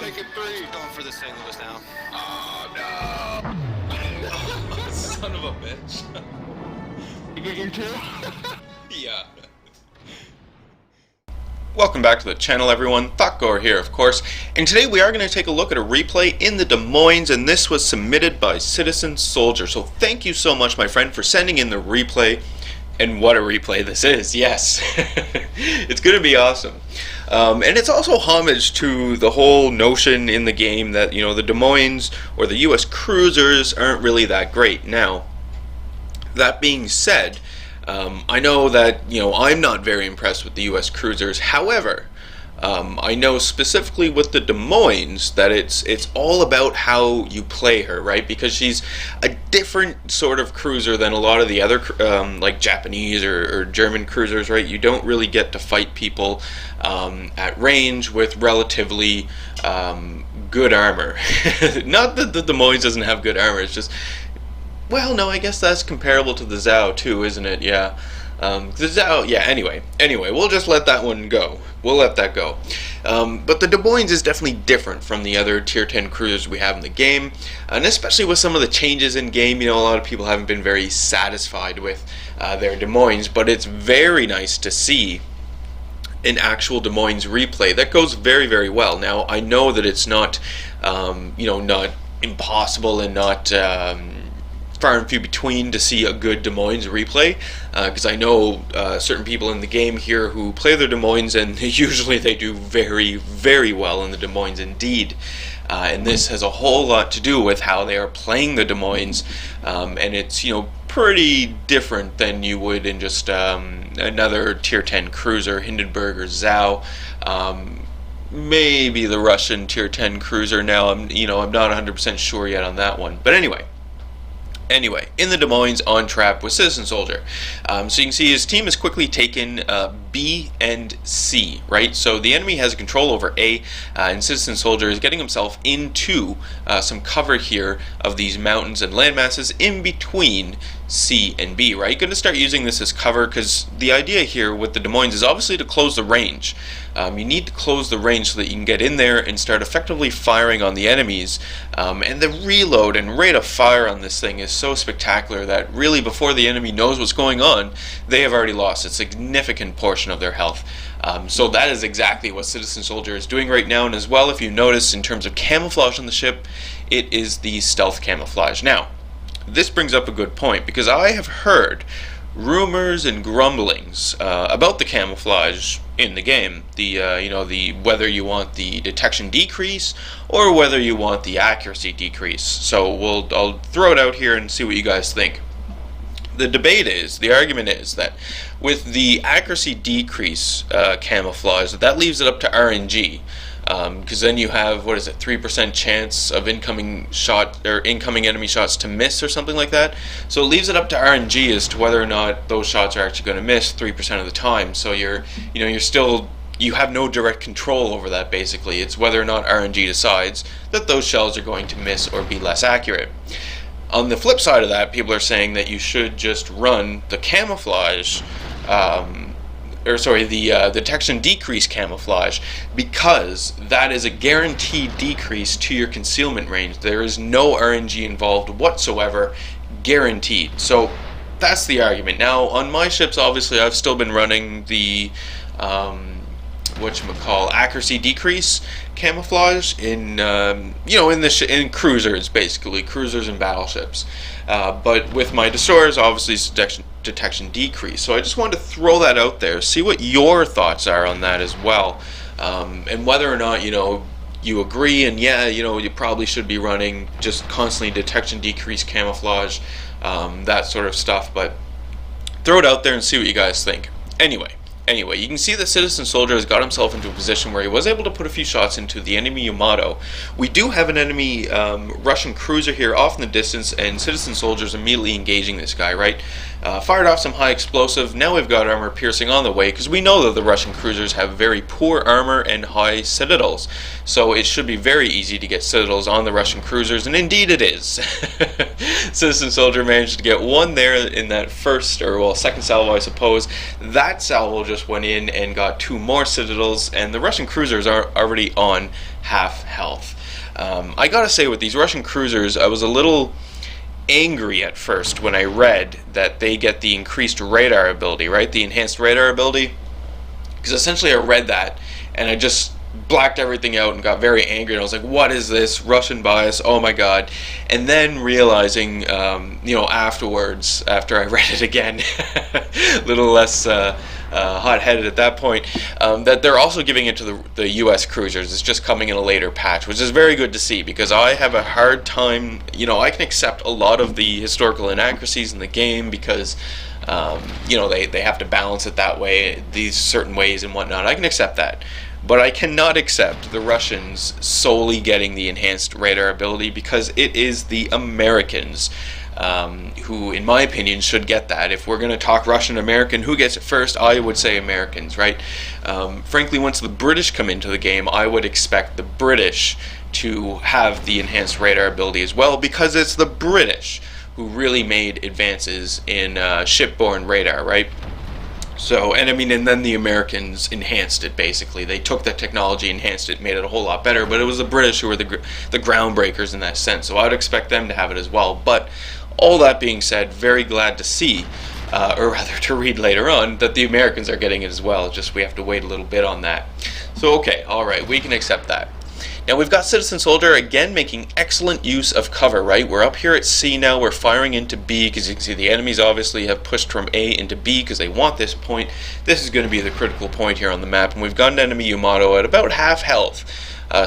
taking three. Going for the St. Louis now. Oh no! Son of a bitch. You get your two? Yeah. Welcome back to the channel, everyone. Thotgor here, of course, and today we are going to take a look at a replay in the Des Moines, and this was submitted by CitizenSoldier. So thank you so much, my friend, for sending in the replay. And what a replay this is, yes. It's going to be awesome. And it's also homage to the whole notion in the game that, you know, the Des Moines or the US cruisers aren't really that great. Now, that being said, I know that, you know, I'm not very impressed with the US cruisers. However, I know specifically with the Des Moines that it's all about how you play her, right? Because she's a different sort of cruiser than a lot of the other like Japanese or German cruisers, right? You don't really get to fight people at range with relatively good armor. Not that the Des Moines doesn't have good armor, it's just, well, no, I guess that's comparable to the Zhao too, isn't it? Yeah. The Zhao, yeah, anyway, we'll just let that one go. We'll let that go. But the Des Moines is definitely different from the other tier 10 cruisers we have in the game, and especially with some of the changes in game. You know, a lot of people haven't been very satisfied with their Des Moines, but it's very nice to see an actual Des Moines replay that goes very, very well. Now, I know that it's not, you know, not impossible and not far and few between to see a good Des Moines replay, because I know certain people in the game here who play their Des Moines, and usually they do very, very well in the Des Moines indeed. And this has a whole lot to do with how they are playing the Des Moines, and it's, you know, pretty different than you would in just another tier 10 cruiser, Hindenburg or Zhao. Maybe the Russian tier 10 cruiser. Now I'm not 100% sure yet on that one, but anyway, in the Des Moines on trap with CitizenSoldier. So you can see his team has quickly taken B and C, right? So the enemy has control over A, and CitizenSoldier is getting himself into some cover here of these mountains and landmasses in between C and B, right? You're going to start using this as cover, because the idea here with the Des Moines is obviously to close the range. You need to close the range so that you can get in there and start effectively firing on the enemies. And the reload and rate of fire on this thing is so spectacular that really before the enemy knows what's going on, they have already lost a significant portion of their health. So that is exactly what CitizenSoldier is doing right now. And as well, if you notice in terms of camouflage on the ship, it is the stealth camouflage. Now, this brings up a good point, because I have heard rumors and grumblings about the camouflage in the game. The you know, the whether you want the detection decrease or whether you want the accuracy decrease. So I'll throw it out here and see what you guys think. The argument is that with the accuracy decrease camouflage, that leaves it up to RNG. Because then you have, 3% chance of incoming enemy shots to miss or something like that. So it leaves it up to RNG as to whether or not those shots are actually going to miss 3% of the time. So you have no direct control over that. Basically, it's whether or not RNG decides that those shells are going to miss or be less accurate. On the flip side of that, people are saying that you should just run the camouflage. The detection decrease camouflage, because that is a guaranteed decrease to your concealment range. There is no RNG involved whatsoever, guaranteed. So that's the argument. Now on my ships, obviously I've still been running the accuracy decrease camouflage in in cruisers, basically cruisers and battleships. But with my destroyers, obviously it's detection decrease. So I just wanted to throw that out there, see what your thoughts are on that as well, and whether or not you agree. And yeah, you probably should be running just constantly detection decrease camouflage, that sort of stuff. But throw it out there and see what you guys think. Anyway, you can see that CitizenSoldier has got himself into a position where he was able to put a few shots into the enemy Yamato. We do have an enemy Russian cruiser here off in the distance, and CitizenSoldier is immediately engaging this guy, right? Fired off some high explosive. Now we've got armor piercing on the way, because we know that the Russian cruisers have very poor armor and high citadels. So it should be very easy to get citadels on the Russian cruisers, and indeed it is. Citizen Soldier managed to get one there in that first, or well, second salvo, I suppose. That salvo just went in and got 2 more citadels, and the Russian cruisers are already on half health. I gotta say, with these Russian cruisers, I was a little angry at first when I read that they get the increased radar ability, right? The enhanced radar ability. Because essentially I read that and I just blacked everything out and got very angry, and I was like, what is this? Russian bias, oh my god. And then realizing, afterwards, after I read it again, a little less hot-headed at that point, that they're also giving it to the US cruisers. It's just coming in a later patch, which is very good to see, because I have a hard time, I can accept a lot of the historical inaccuracies in the game, because they have to balance it that way, these certain ways and whatnot. I can accept that. But I cannot accept the Russians solely getting the enhanced radar ability, because it is the Americans who, in my opinion, should get that. If we're going to talk Russian-American, who gets it first? I would say Americans, right? Frankly, once the British come into the game, I would expect the British to have the enhanced radar ability as well, because it's the British who really made advances in shipborne radar, right? So, and then the Americans enhanced it, basically. They took the technology, enhanced it, made it a whole lot better, but it was the British who were the groundbreakers in that sense, so I would expect them to have it as well. But all that being said, very glad to see, or rather to read later on, that the Americans are getting it as well, just we have to wait a little bit on that. So, okay, alright, we can accept that. Now we've got Citizen Soldier again making excellent use of cover, right? We're up here at C now, we're firing into B, because you can see the enemies obviously have pushed from A into B because they want this point. This is going to be the critical point here on the map, and we've got an enemy Yamato at about half health,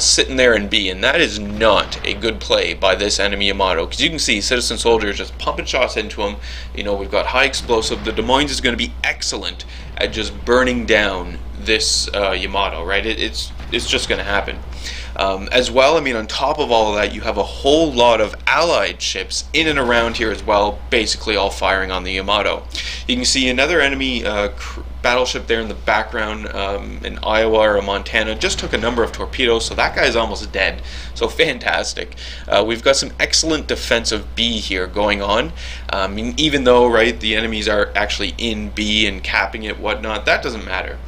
sitting there in B, and that is not a good play by this enemy Yamato, because you can see Citizen Soldier is just pumping shots into him. We've got high explosive. The Des Moines is going to be excellent at just burning down this Yamato, right? It's just going to happen. As well, on top of all of that, you have a whole lot of allied ships in and around here as well, basically all firing on the Yamato. You can see another enemy battleship there in the background in Iowa or Montana just took a number of torpedoes, so that guy's almost dead. So fantastic. We've got some excellent defensive B here going on. Even though, right, the enemies are actually in B and capping it, whatnot, that doesn't matter.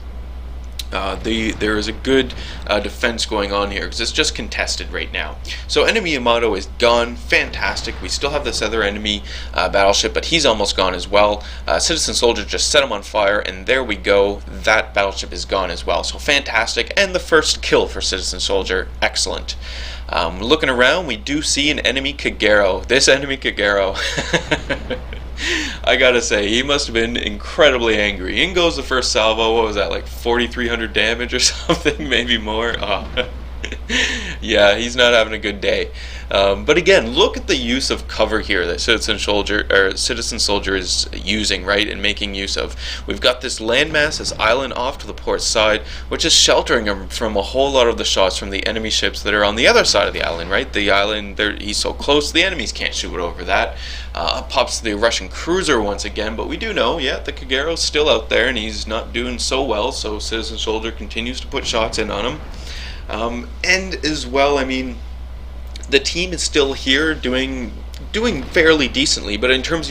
There is a good defense going on here, because it's just contested right now. So enemy Yamato is gone. Fantastic. We still have this other enemy battleship, but he's almost gone as well. Citizen Soldier just set him on fire, and there we go. That battleship is gone as well. So fantastic. And the first kill for Citizen Soldier. Excellent. Looking around, we do see an enemy Kagero. This enemy Kagero. I gotta say, he must have been incredibly angry. In goes the first salvo. What was that, like 4,300 damage or something? Maybe more? Yeah, he's not having a good day. But again, look at the use of cover here that Citizen Soldier is using, right, and making use of. We've got this landmass, this island off to the port side, which is sheltering him from a whole lot of the shots from the enemy ships that are on the other side of the island, right? The island, he's so close, the enemies can't shoot over that. Up pops the Russian cruiser once again, but we do know, yeah, the Kagero's still out there, and he's not doing so well, so Citizen Soldier continues to put shots in on him. And as well, the team is still here doing fairly decently, but in terms,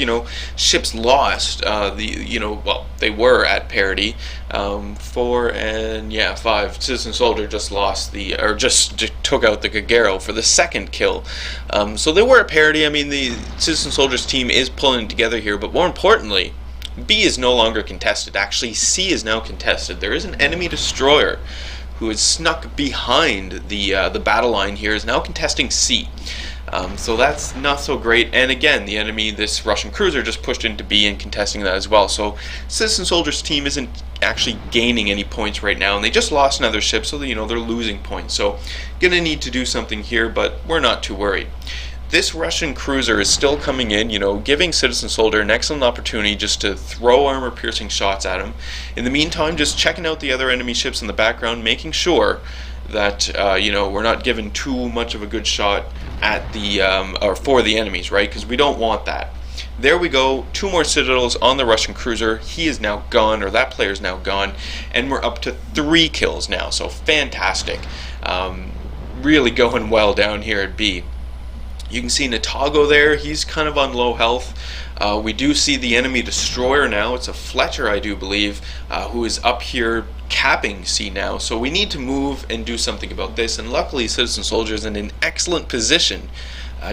ships lost, they were at parity. 4 and 5. Citizen Soldier just lost just took out the Kagero for the second kill. So they were at parity. The Citizen Soldier's team is pulling together here, but more importantly, B is no longer contested. Actually, C is now contested. There is an enemy destroyer who is snuck behind the battle line here, is now contesting C. So that's not so great. And again, the enemy, this Russian cruiser, just pushed into B and contesting that as well. So Citizen Soldier's team isn't actually gaining any points right now, and they just lost another ship, so they're losing points. So gonna need to do something here, but we're not too worried. This Russian cruiser is still coming in, giving Citizen Soldier an excellent opportunity just to throw armor-piercing shots at him. In the meantime, just checking out the other enemy ships in the background, making sure that, we're not giving too much of a good shot at the, or for the enemies, right? Because we don't want that. There we go, 2 more citadels on the Russian cruiser. He is now gone, or that player is now gone, and we're up to 3 kills now, so fantastic. Really going well down here at B. You can see Thotgor there, he's kind of on low health. We do see the enemy destroyer now, it's a Fletcher I do believe, who is up here capping C now. So we need to move and do something about this, and luckily CitizenSoldier is in an excellent position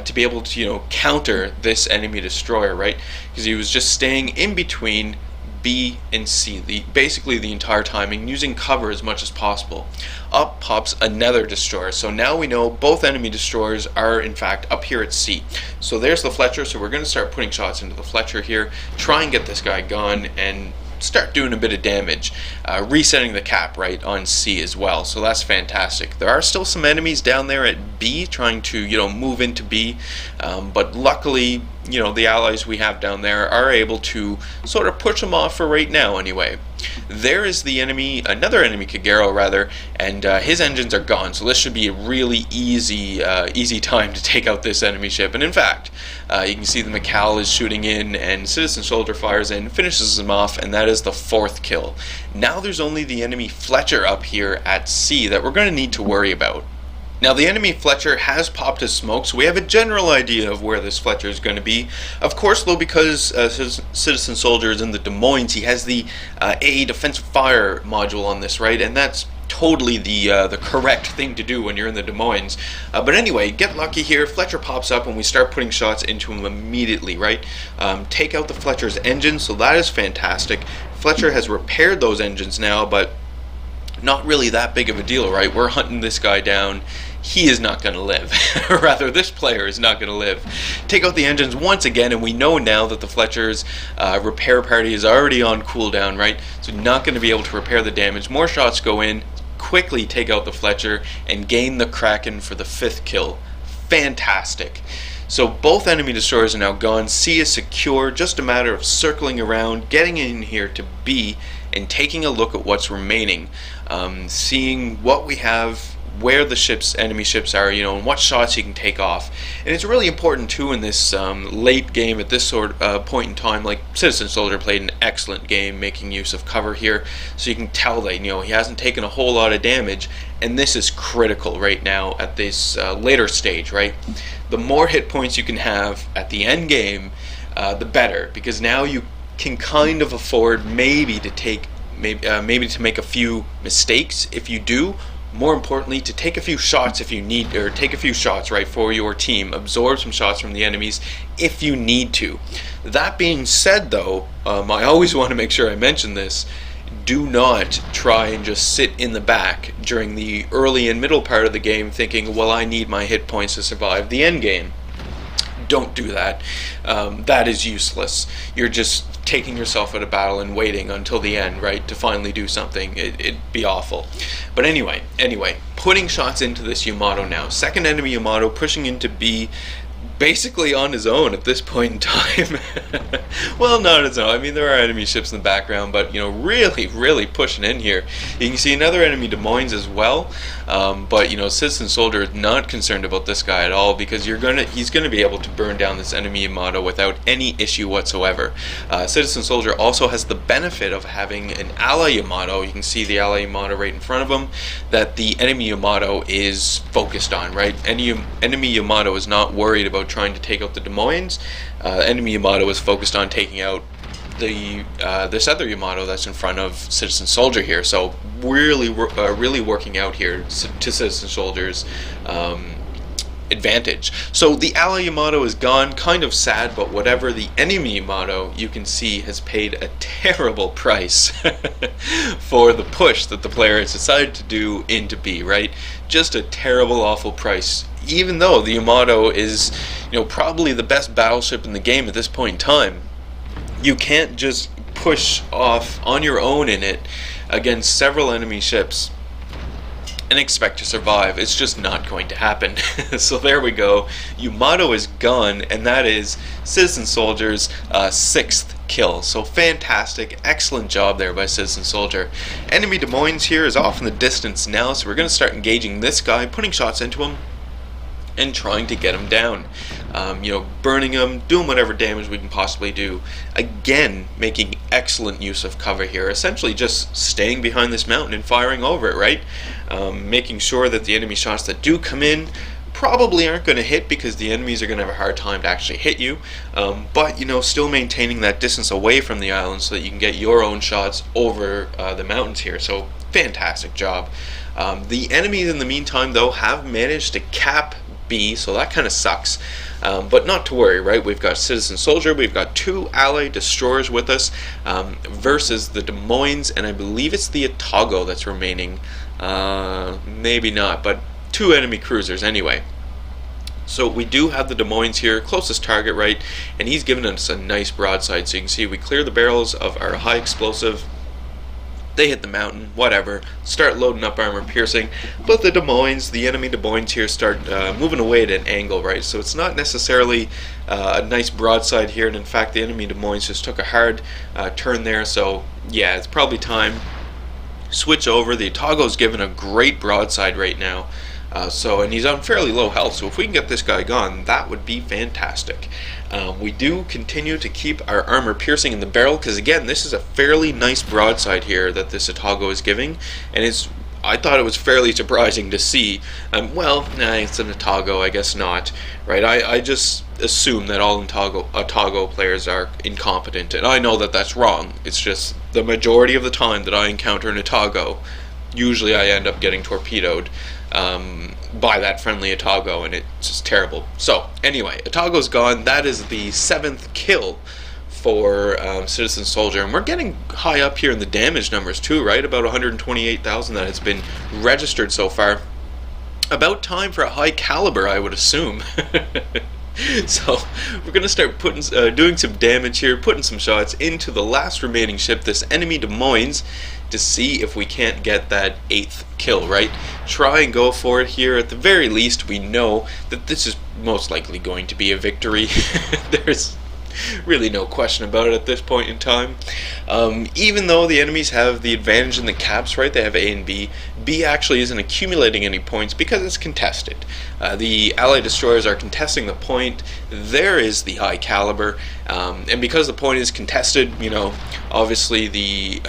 to be able to, counter this enemy destroyer, right? Because he was just staying in between B and C, basically the entire time, and using cover as much as possible. Up pops another destroyer, so now we know both enemy destroyers are in fact up here at C. So there's the Fletcher, so we're going to start putting shots into the Fletcher here, try and get this guy gone, and start doing a bit of damage, resetting the cap right on C as well. So that's fantastic. There are still some enemies down there at B trying to move into B, but luckily the allies we have down there are able to sort of push them off for right now anyway. There is the enemy, another enemy Kagero rather, and his engines are gone, so this should be a really easy time to take out this enemy ship. And in fact, you can see the Macau is shooting in, and CitizenSoldier fires in, finishes him off, and that is the 4th kill. Now there's only the enemy Fletcher up here at C that we're going to need to worry about. Now the enemy Fletcher has popped his smoke, so we have a general idea of where this Fletcher is going to be. Of course, though, because CitizenSoldier is in the Des Moines, he has the AA defensive fire module on this, right? And that's totally the correct thing to do when you're in the Des Moines. But anyway, get lucky here. Fletcher pops up and we start putting shots into him immediately, right? Take out the Fletcher's engine, so that is fantastic. Fletcher has repaired those engines now, but not really that big of a deal, right? We're hunting this guy down. He is not going to live. Or rather, this player is not going to live. Take out the engines once again, and we know now that the Fletcher's repair party is already on cooldown, right? So not going to be able to repair the damage. More shots go in, quickly take out the Fletcher, and gain the Kraken for the 5th kill. Fantastic. So both enemy destroyers are now gone. C is secure, just a matter of circling around, getting in here to B, and taking a look at what's remaining. Seeing what we have, where the enemy ships are, and what shots you can take off. And it's really important too in this late game at this sort of point in time. Like CitizenSoldier played an excellent game making use of cover here, so you can tell that he hasn't taken a whole lot of damage, and this is critical right now at this later stage, right? The more hit points you can have at the end game, the better, because now you can kind of afford maybe to make a few mistakes if you do. More importantly, to take a few shots if you need, or take a few shots, right, for your team. Absorb some shots from the enemies if you need to. That being said, though, I always want to make sure I mention this. Do not try and just sit in the back during the early and middle part of the game thinking, well, I need my hit points to survive the end game. Don't do that. That is useless. You're just taking yourself out of battle and waiting until the end, right, to finally do something. It'd be awful. But anyway, putting shots into this Yamato now. Second enemy Yamato pushing into B, basically on his own at this point in time. Well, not his own. I mean, there are enemy ships in the background, but really pushing in here. You can see another enemy Des Moines as well, but CitizenSoldier is not concerned about this guy at all, because he's gonna be able to burn down this enemy Yamato without any issue whatsoever. CitizenSoldier also has the benefit of having an ally Yamato. You can see the ally Yamato right in front of him that the enemy Yamato is focused on, right? Enemy Yamato is not worried about trying to take out the Des Moines. Enemy Yamato is focused on taking out this other Yamato that's in front of CitizenSoldier here. So really working out here to CitizenSoldier's advantage. So the ally Yamato is gone, kind of sad, but whatever. The enemy Yamato, you can see, has paid a terrible price for the push that the player has decided to do into B, right? Just a terrible, awful price. Even though the Yamato is, probably the best battleship in the game at this point in time, you can't just push off on your own in it against several enemy ships and expect to survive. It's just not going to happen. So there we go. Yamato is gone, and that is CitizenSoldier's 6th kill. So fantastic, excellent job there by CitizenSoldier. Enemy Des Moines here is off in the distance now, so we're going to start engaging this guy, putting shots into him and trying to get him down. burning them, doing whatever damage we can possibly do. Again, making excellent use of cover here, essentially just staying behind this mountain and firing over it, right? Making sure that the enemy shots that do come in probably aren't going to hit, because the enemies are going to have a hard time to actually hit you, but still maintaining that distance away from the island so that you can get your own shots over the mountains here. So fantastic job. The enemies in the meantime though have managed to cap B, so that kind of sucks, but not to worry, right? We've got CitizenSoldier, we've got 2 allied destroyers with us, versus the Des Moines, and I believe it's the Thotgor that's remaining, maybe not, but 2 enemy cruisers anyway. So we do have the Des Moines here, closest target, right? And he's given us a nice broadside. So you can see we clear the barrels of our high explosive. They hit the mountain, whatever. Start loading up armor piercing. But the Des Moines, the enemy Des Moines here, start moving away at an angle, right? So it's not necessarily a nice broadside here. And in fact, the enemy Des Moines just took a hard turn there. So yeah, it's probably time. Switch over. The Thotgor's given a great broadside right now. And he's on fairly low health, so if we can get this guy gone, that would be fantastic. We do continue to keep our armor piercing in the barrel, because again, this is a fairly nice broadside here that this Thotgor is giving, and I thought it was fairly surprising to see. It's an Thotgor, I guess not, right? I just assume that all Thotgor players are incompetent, and I know that that's wrong. It's just the majority of the time that I encounter an Thotgor, usually I end up getting torpedoed by that friendly Thotgor, and it's just terrible. So anyway, Thotgor's gone. That is the 7th kill for CitizenSoldier, and we're getting high up here in the damage numbers too, right? About 128,000 that has been registered so far. About time for a high caliber, I would assume. So we're gonna start doing some damage here, putting some shots into the last remaining ship, this enemy Des Moines, to see if we can't get that 8th kill, right? Try and go for it here. At the very least, we know that this is most likely going to be a victory. There's really no question about it at this point in time. Even though the enemies have the advantage in the caps, right? They have A and B. B actually isn't accumulating any points because it's contested. The allied destroyers are contesting the point. There is the high caliber, and because the point is contested, obviously the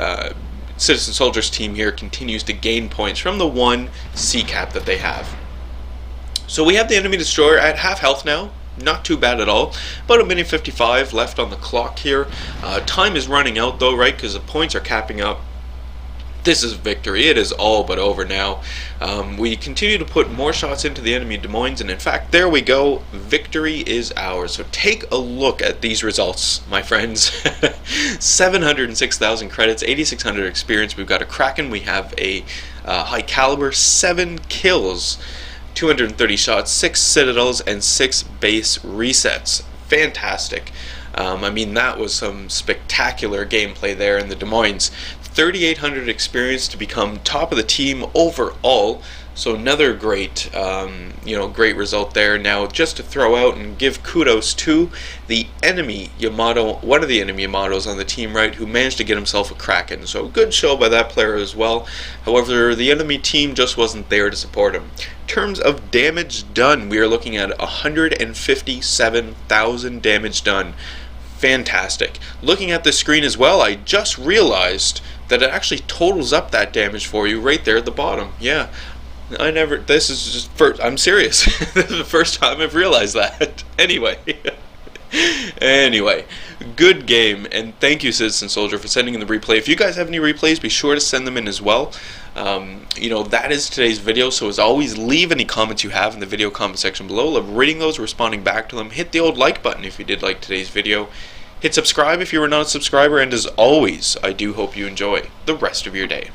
CitizenSoldier's team here continues to gain points from the 1 C cap that they have. So we have the enemy destroyer at half health now. Not too bad at all. About 1:55 left on the clock here. Time is running out though, right? Because the points are capping up. This is victory. It is all but over now. We continue to put more shots into the enemy Des Moines, and in fact, there we go. Victory is ours. So take a look at these results, my friends. 706,000 credits, 8,600 experience. We've got a Kraken. We have a high caliber, 7 kills. 230 shots, 6 citadels, and 6 base resets. Fantastic. That was some spectacular gameplay there in the Des Moines. 3,800 experience to become top of the team overall. So another great, great result there. Now, just to throw out and give kudos to the enemy Yamato, one of the enemy Yamatos on the team, right, who managed to get himself a Kraken. So good show by that player as well. However, the enemy team just wasn't there to support him. In terms of damage done, we are looking at 157,000 damage done. Fantastic. Looking at the screen as well, I just realized that it actually totals up that damage for you right there at the bottom. Yeah. This is just first, I'm serious. This is the first time I've realized that. Anyway, good game, and thank you, CitizenSoldier, for sending in the replay. If you guys have any replays, be sure to send them in as well. That is today's video, so as always, leave any comments you have in the video comment section below. Love reading those, responding back to them. Hit the old like button if you did like today's video. Hit subscribe if you were not a subscriber, and as always, I do hope you enjoy the rest of your day.